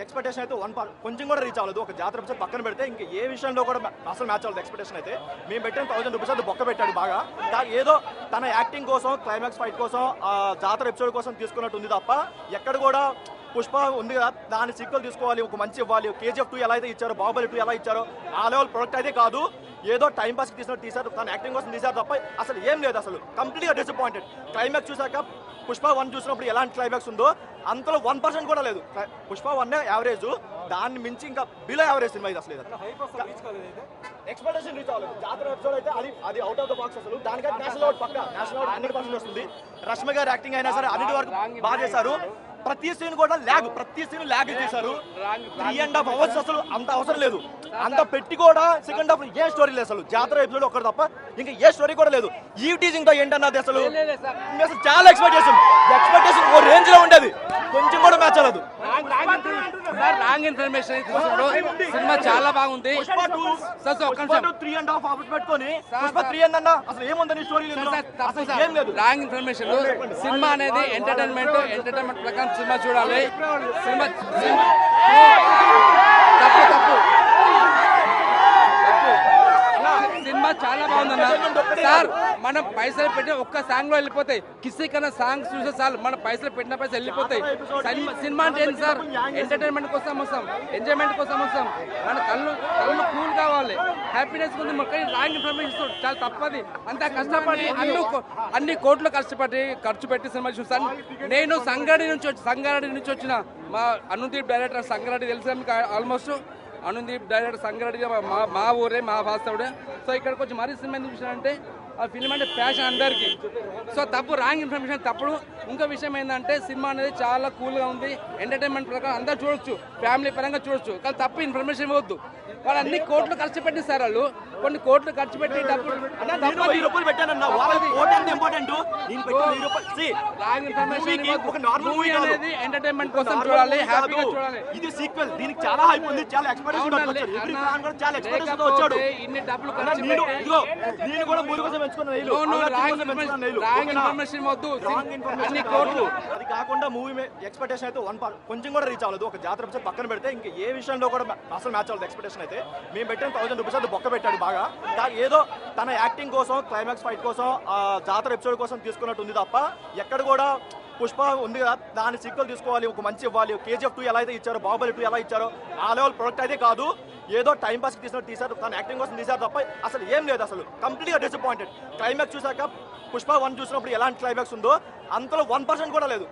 Expectation అయితే కొంచెం కూడా రీచ్ అవ్వలేదు. ఒక జాతర ఎపిసోడ్ పక్కన పెడితే ఇంకా ఏ విషయంలో కూడా అసలు మ్యాచ్ అవ్వలేదు. ఎక్స్పెక్టేషన్ అయితే మేము పెట్టిన 1000 రూపీస్ అది బొక్క పెట్టాడు బాగా. ఏదో తన యాక్టింగ్ కోసం, క్లైమాక్స్ ఫైట్ కోసం, జాతర ఎపిసోడ్ కోసం తీసుకున్నట్టు ఉంది తప్ప ఎక్కడ కూడా పుష్ప ఉంది కదా దాని సీక్వెల్ తీసుకోవాలి, ఒక మంచి ఇవ్వాలి. KGF 2 ఎలా అయితే ఇచ్చారో, బాహుబలి 2 ఎలా ఇచ్చారో ఆ లెవెల్ ప్రొడక్ట్ అయితే కాదు. ఏదో టైం పాస్ తీశారు, తన యాక్టింగ్ కోసం తీశారు తప్ప అసలు ఏం లేదు. అసలు కంప్లీట్గా డిసప్పాయింటెడ్. క్లైమాక్స్ చూసాక పుష్ప 1 చూసినప్పుడు ఎలాంటి క్లైమాక్స్ ఉందో అంతలో 1% కూడా లేదు. పుష్ప 1 యావరేజ్, దాన్ని మించి ఇంకా బిలో యావరేజ్ సినిమా ఇది. అసలు ఎక్స్పెక్టేషన్ రీచ్ అవ్వలేదు. జాతర ఎపిసోడ్ అయితే అది అవుట్ ఆఫ్ ద బాక్స్. అసలు దానికైతే నేషనల్ అవార్డ్ పక్క, నేషనల్ అవార్డ్ 100% వస్తుంది. రష్మి గారి యాక్టింగ్ అయినా సరే అన్నిటి వరకు బాగా చేశారు. ప్రతి సీన్ కూడా ప్రతి సీన్ ల్యాగ్ చేశారు. 3.5 hours అసలు అంత అవసరం లేదు. అంత పెట్టి కూడా సెకండ్ హాఫ్ ఏ స్టోరీ లేదు. అసలు జాతర ఎపిసోడ్ ఒక్కటి తప్ప ఇంకా ఏ స్టోరీ కూడా లేదు. ఈ టీజింగ్ తో ఏంటన్నది అసలు చాలా ఎక్స్పెక్టేషన్ ఓ రేంజ్ లో ఉండేది, కొంచెం కూడా మ్యాచ్ అవ్వలేదు. రాంగ్ ఇన్ఫర్మేషన్ సినిమా చాలా బాగుంది. 3.5 hours పెట్టుకొని పుష్ప 3 అన్న అసలు ఏముందని స్టోరీ లేదు. Wrong information. సినిమా అనేది ఎంటర్టైన్మెంట్ ప్రకారం సినిమా చూడాలి. సినిమా తప్పు సినిమా చాలా బాగుందన్న సార్. మనం పైసలు పెట్టి ఒక్క సాంగ్ లో వెళ్ళిపోతాయి. కిసి కన్నా సాంగ్ చూసే చాలు, మన పైసలు పెట్టిన పైసలు వెళ్ళిపోతాయి. సినిమా అంటే ఏంటి సార్? ఎంటర్టైన్మెంట్ కోసం వస్తాం, ఎంజాయ్మెంట్ కోసం వస్తాం. మన కళ్ళు కూల్ కావాలి, హ్యాపీనెస్ ఉంది. మొక్క రాంగ్ ఇన్ఫర్మేషన్ చాలా తప్పది. అంతా కష్టపడి అన్ని కోట్లు ఖర్చు పెట్టి సినిమా చూస్తాను. నేను సంగారెడ్డి నుంచి వచ్చిన మా అనుదీప్ డైరెక్టర్. సంగారెడ్డి తెలుసా మీకు? ఆల్మోస్ట్ అనుదీప్ డైరెక్టర్ సంగారెడ్డి మా ఊరే, మా వాస్తవుడే. సో ఇక్కడికి వచ్చి మరీ సినిమా ఎందుకు చూసానంటే ఆ ఫిల్మ్ అంటే ప్యాషన్ అందరికీ. సో తప్పు, రాంగ్ ఇన్ఫర్మేషన్ తప్పుడు. ఇంకో విషయం ఏంటంటే సినిమా అనేది చాలా కూల్గా ఉంది. ఎంటర్టైన్మెంట్ ప్రకారం అందరూ చూడొచ్చు, ఫ్యామిలీ పరంగా చూడొచ్చు. కానీ తప్పు ఇన్ఫర్మేషన్ ఇవ్వద్దు. వాళ్ళు అన్ని కోట్లు ఖర్చు పెట్టిస్తారు. వాళ్ళు కొన్ని కోట్లు ఖర్చు పెట్టి డబ్బులు అనేది ఎంటర్టైన్మెంట్ కోసం చూడాలి, హ్యాపీగా చూడాలి. ఇది సీక్వెల్, దీనికి చాలా హైప్ ఉంది, చాలా ఎక్స్పెక్టేషన్ వచ్చాడు. ఇన్ని డబ్బులు ఖర్చు నేను కూడా అది కాకుండా మూవీ ఎక్స్పెక్టేషన్ అయితే కొంచెం కూడా రీచ్ అవ్వలేదు. ఒక జాతర ఎపిసోడ్ పక్కన పెడితే ఇంకా ఏ విషయంలో కూడా అసలు మ్యాచ్ అవ్వలేదు. ఎక్స్పెక్టేషన్ అయితే మేము పెట్టిన 1000 రూపీస్ అది బొక్క పెట్టాడు బాగా. ఏదో తన యాక్టింగ్ కోసం, క్లైమాక్స్ ఫైట్ కోసం, జాతర ఎపిసోడ్ కోసం తీసుకున్నట్టు ఉంది తప్ప ఎక్కడ కూడా పుష్ప ఉంది కదా దాని సీక్వెల్ తీసుకోవాలి, ఒక మంచి ఇవ్వాలి. KGF 2 ఎలా అయితే ఇచ్చారో, బాహుబలి 2 ఎలా ఇచ్చారో ఆ లెవెల్ ప్రొడక్ట్ అయితే కాదు. ఏదో టైం పాస్ తీశారు, తన యాక్టింగ్ కోసం తీశారు తప్ప అసలు ఏం లేదు. అసలు కంప్లీట్గా డిసప్పాయింటెడ్. క్లైమాక్స్ చూసాక పుష్ప 1 చూసినప్పుడు ఎలాంటి క్లైమాక్స్ ఉందో అంతలో 1% కూడా లేదు.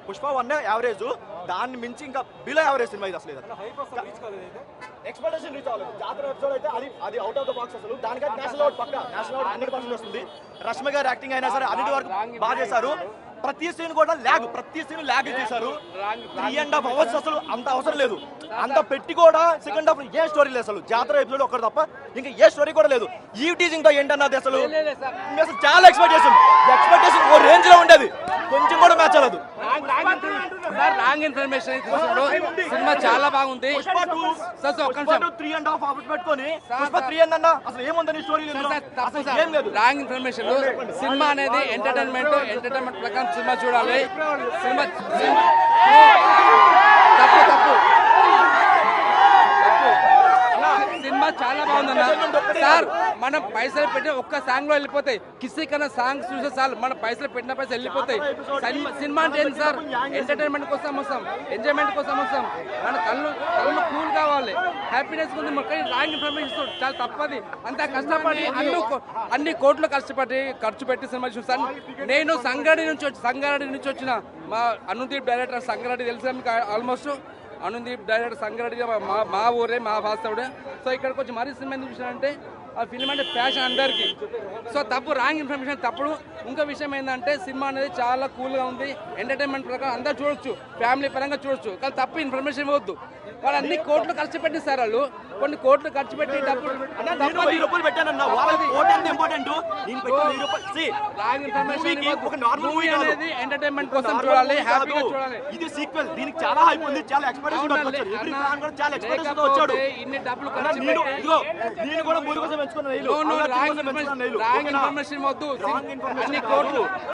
పుష్ప 1 యావరేజ్, దాన్ని మించి ఇంకా బిలో యావరేజ్ సినిమా ఇది. అసలు ఎక్స్పెక్టేషన్ రీచ్ అవ్వలేదు. జాతర ఎపిసోడ్ అయితే అది అవుట్ ఆఫ్ ద బాక్స్. అసలు దానికైతే నేషనల్ అవార్డ్ పక్క, నేషనల్ అవార్డ్ 100% వస్తుంది. రష్మి గారి యాక్టింగ్ అయినా సరే అన్నిటి వరకు బాగా చేశారు. ప్రతి సీన్ కూడా ల్యాగ్ చేశారు. 3.5 hours అసలు అంత అవసరం లేదు. అంత పెట్టి కూడా సెకండ్ హాఫ్ ఏ స్టోరీ లేదు. అసలు జాతర ఎపిసోడ్ ఒక్కటి తప్ప ఇంకా ఏ స్టోరీ కూడా లేదు. ఈ టీజింగ్ తో ఏంటన్నది అసలు చాలా ఎక్స్పెక్టేషన్ ఓ రేంజ్ లో ఉండేది, కొంచెం కూడా మ్యాచ్ అవ్వలేదు. రాంగ్ ఇన్ఫర్మేషన్ సినిమా చాలా బాగుంది. 3.5 hours పెట్టుకొని పుష్ప 3 అన్న అసలు ఏముందని స్టోరీ లేదు. Wrong information. సినిమా అనేది ఎంటర్టైన్మెంట్ ప్రకారం సినిమా చూడాలి. సినిమా తప్పు సినిమా చాలా బాగుందన్న సార్. మనం పైసలు పెట్టి ఒక్క సాంగ్ లో వెళ్ళిపోతాయి. కిసి కన్నా సాంగ్ చూసే చాలు, మన పైసలు పెట్టిన పైసలు వెళ్ళిపోతాయి. సినిమా అంటే ఏంటి సార్? ఎంటర్టైన్మెంట్ కోసం వస్తాం, ఎంజాయ్మెంట్ కోసం వస్తాం. మన కళ్ళు కూల్ కావాలి, హ్యాపీనెస్ ఉంది. మొక్క రాంగ్ ఇన్ఫర్మేషన్ చాలా తప్పది. అంతా కష్టపడి అన్ని కోట్లు ఖర్చు పెట్టి సినిమా చూస్తాను. నేను సంగారెడ్డి నుంచి వచ్చిన మా అనుదీప్ డైరెక్టర్. సంగారెడ్డి తెలుసా మీకు? ఆల్మోస్ట్ అనుదీప్ డైరెక్టర్ సంగారెడ్డి మా ఊరే, మా వాస్తవుడే. సో ఇక్కడికి వచ్చి మరీ సినిమా ఎందుకు చూసానంటే ఆ ఫిల్మ్ అంటే ప్యాషన్ అందరికీ. సో తప్పు, రాంగ్ ఇన్ఫర్మేషన్ తప్పుడు. ఇంకో విషయం ఏంటంటే సినిమా అనేది చాలా కూల్గా ఉంది. ఎంటర్టైన్మెంట్ ప్రకారం అందరూ చూడొచ్చు, ఫ్యామిలీ పరంగా చూడొచ్చు. కానీ తప్పు ఇన్ఫర్మేషన్ ఇవ్వద్దు. వాళ్ళు అన్ని కోట్లు ఖర్చు పెట్టిస్తారు. వాళ్ళు కొన్ని కోట్లు ఖర్చు పెట్టి డబ్బులు మూవీ అనేది ఎంటర్టైన్మెంట్ కోసం చూడాలి, హ్యాపీగా చూడాలి. ఇది సీక్వెల్, దీనికి చాలా హైప్ ఉంది, చాలా ఎక్స్పెక్టేషన్ వచ్చాడు. ఇన్ని డబ్బులు ఖర్చు నేను కూడా రాంగ్ ఇన్ఫర్మేషన్ వద్దు. అన్ని కోట్లు